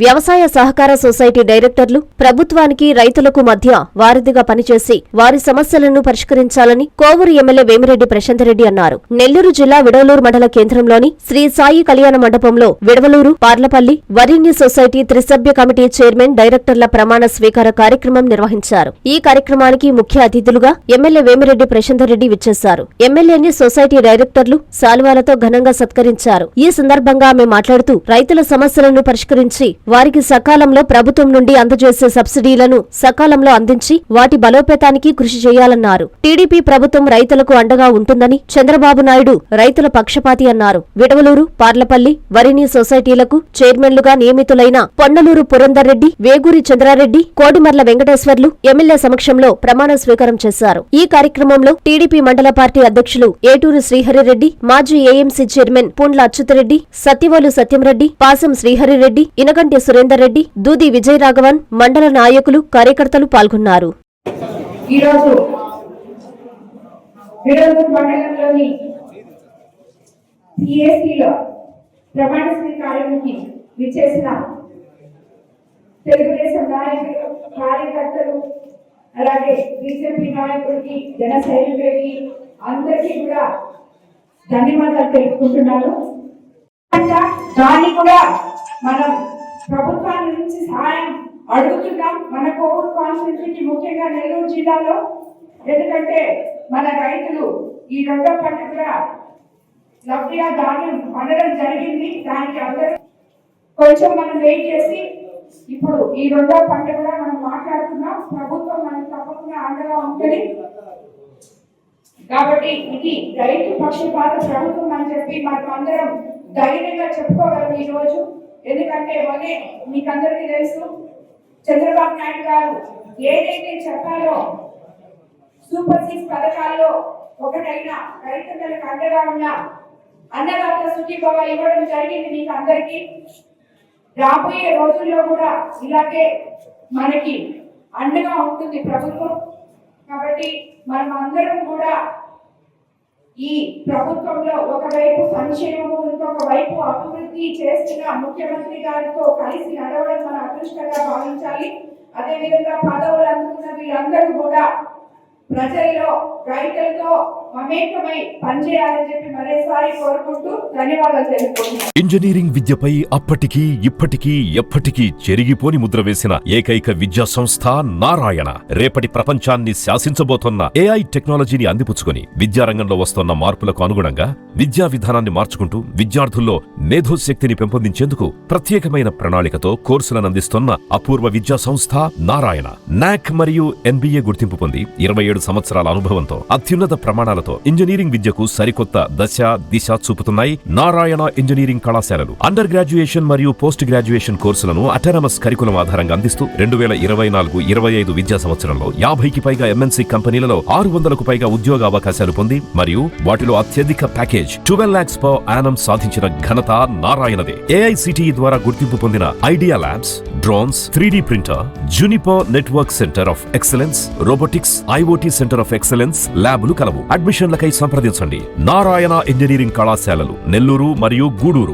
వ్యవసాయ సహకార సొసైటీ డైరెక్టర్లు ప్రభుత్వానికి రైతులకు మధ్య వారధిగా పనిచేసి వారి సమస్యలను పరిష్కరించాలని కోవూరు ఎమ్మెల్యే వేమిరెడ్డి ప్రశాంతరెడ్డి అన్నారు. నెల్లూరు జిల్లా విడవలూరు మండల కేంద్రంలోని శ్రీ సాయి కళ్యాణ మండపంలో విడవలూరు, పార్లపల్లి వరిణ్య సొసైటీ త్రిసభ్య కమిటీ చైర్మన్ డైరెక్టర్ల ప్రమాణ స్వీకార కార్యక్రమం నిర్వహించారు. ఈ కార్యక్రమానికి ముఖ్య అతిథులుగా ఎమ్మెల్యే వేమిరెడ్డి ప్రశాంతరెడ్డి విచ్చేశారు. ఎమ్మెల్యేని సొసైటీ డైరెక్టర్లు శాలువాలతో ఘనంగా సత్కరించారు. ఈ సందర్భంగా ఆమె మాట్లాడుతూ రైతుల సమస్యలను పరిష్కరించి వారికి సకాలంలో ప్రభుత్వం నుండి అందజేసే సబ్సిడీలను సకాలంలో అందించి వాటి బలోపేతానికి కృషి చేయాలన్నారు. టీడీపీ ప్రభుత్వం రైతులకు అండగా ఉంటుందని చంద్రబాబు నాయుడు రైతుల పక్షపాతి అన్నారు. విడవలూరు, పార్లపల్లి వరిణి సొసైటీలకు చైర్మన్లుగా నియమితులైన పొన్నలూరు పురందర్ రెడ్డి, వేగూరి చంద్రారెడ్డి, కోడిమర్ల వెంకటేశ్వర్లు ఎమ్మెల్యే సమక్షంలో ప్రమాణ స్వీకారం చేశారు. ఈ కార్యక్రమంలో టీడీపీ మండల పార్టీ అధ్యక్షులు ఏటూరు శ్రీహరిరెడ్డి, మాజీ ఏఎంసీ చైర్మన్ పుండ్ల అచ్యుతరెడ్డి, సత్యవోలు సత్యంరెడ్డి, పాసం శ్రీహరిరెడ్డి, ఇనకంటి సురేందర్ రెడ్డి, దూది విజయరాఘవన్, మండల నాయకులు, కార్యకర్తలు పాల్గొన్నారు. ఈరోజు విడవలూరు మండలంలోని పిఎస్సిలో ప్రమాణ స్వీకారానికి విచ్చేసిన తెలుగుదేశం నాయకులు, కార్యకర్తలు, అలాగే బీజేపీ నాయకులకి, జన సైనికులకి అందరికీ కూడా ధన్యవాదాలు తెలుపుకుంటున్నాను. దాన్ని కూడా మనం ప్రభుత్వాల నుంచి సహాయం అడుగుతున్నాం. మన కోవూరు కాన్స్టిట్యూన్సీకి, ముఖ్యంగా నెల్లూరు జిల్లాలో, ఎందుకంటే మన రైతులు ఈ రెండో పంట కూడా లబ్ధిగా ధాన్యం పండడం జరిగింది. దానికి అందరూ కొంచెం మనం వెయిట్ చేసి ఇప్పుడు ఈ రెండో పంట కూడా మనం మాట్లాడుతున్నాం. ప్రభుత్వం మనకు తప్పకుండా అండగా ఉంటుంది. కాబట్టి ఇది రైతు పక్షపాత ప్రభుత్వం అని చెప్పి మనం అందరం ధైర్యంగా చెప్పుకోగలం ఈ రోజు. ఎందుకంటే మొన్నే మీకు అందరికీ తెలుసు, చంద్రబాబు నాయుడు గారు ఏదైతే చెప్పారో సూపర్ 6 పథకాల్లో ఒకటైన రైతులకు అండగా ఉన్న అన్నదాత సుఖీభవ ఇవ్వడం జరిగింది మీకు అందరికీ. రాబోయే రోజుల్లో కూడా ఇలాగే మనకి అండగా ఉంటుంది ప్రభుత్వం. కాబట్టి మనం అందరం కూడా ఈ ప్రభుత్వంలో ఒకవైపు సంక్షేమము, ఇంకొక వైపు అభివృద్ధి చేస్తున్న ముఖ్యమంత్రి గారితో కలిసి నడవడం మన అదృష్టంగా భావించాలి. అదేవిధంగా పదవులు అందుకున్న వీళ్ళందరూ కూడా ప్రజల్లో రైతులతో మమేకమై పనిచేయాలని చెప్పి మరోసారి కోరుకుంటూ ధన్యవాదాలు తెలుపుకుంటున్నాను. ఇంజనీరింగ్ విద్యపై అప్పటికీ ఇప్పటికీ ఎప్పటికీ చెరిగిపోని ముద్ర వేసిన ఏకైక విద్యా సంస్థ నారాయణ. రేపటి ప్రపంచాన్ని శాసించబోతోన్న ఏఐ టెక్నాలజీని అందిపుచ్చుకొని విద్యారంగంలో వస్తోన్న మార్పులకు అనుగుణంగా విద్యా విధానాన్ని మార్చుకుంటూ విద్యార్థుల్లో మేధోశక్తిని పెంపొందించేందుకు ప్రత్యేకమైన ప్రణాళికతో కోర్సులను అందిస్తోన్న అపూర్వ విద్యా సంస్థ నారాయణ. నాక్ మరియు ఎన్బిఏ గుర్తింపు పొంది 27 సంవత్సరాల అనుభవంతో అత్యున్నత ప్రమాణాలతో ఇంజనీరింగ్ విద్యకు సరికొత్త దశ దిశ చూపుతున్నాయి నారాయణ ఇంజనీరింగ్ కళాశాలలు. అండర్ గ్రాడ్యుయేషన్ మరియు పోస్ట్ గ్రాడ్యుయేషన్ కోర్సులను అటానమస్ కరికులం ఆధారంగా అందిస్తూ 2024-25 విద్యా సంవత్సరంలో 50కి పైగా ఎంఎన్సీ కంపెనీలలో 600కు పైగా ఉద్యోగ అవకాశాలు పొంది మరియు వాటిలో అత్యధిక ప్యాకేజ్ 12 lakhs per annum సాధించిన ఘనత నారాయణదే. ఏఐసిటిఈ ద్వారా గుర్తింపు పొందిన idea labs, drones, 3D printer, Juniper network centre of excellence, robotics, IoT centre of excellence ల్యాబులు కలవు. అడ్మిషన్లకై సంప్రదించండి. నారాయణ ఇంజనీరింగ్ కళాశాలలు, నెల్లూరు మరియు గూడూరు.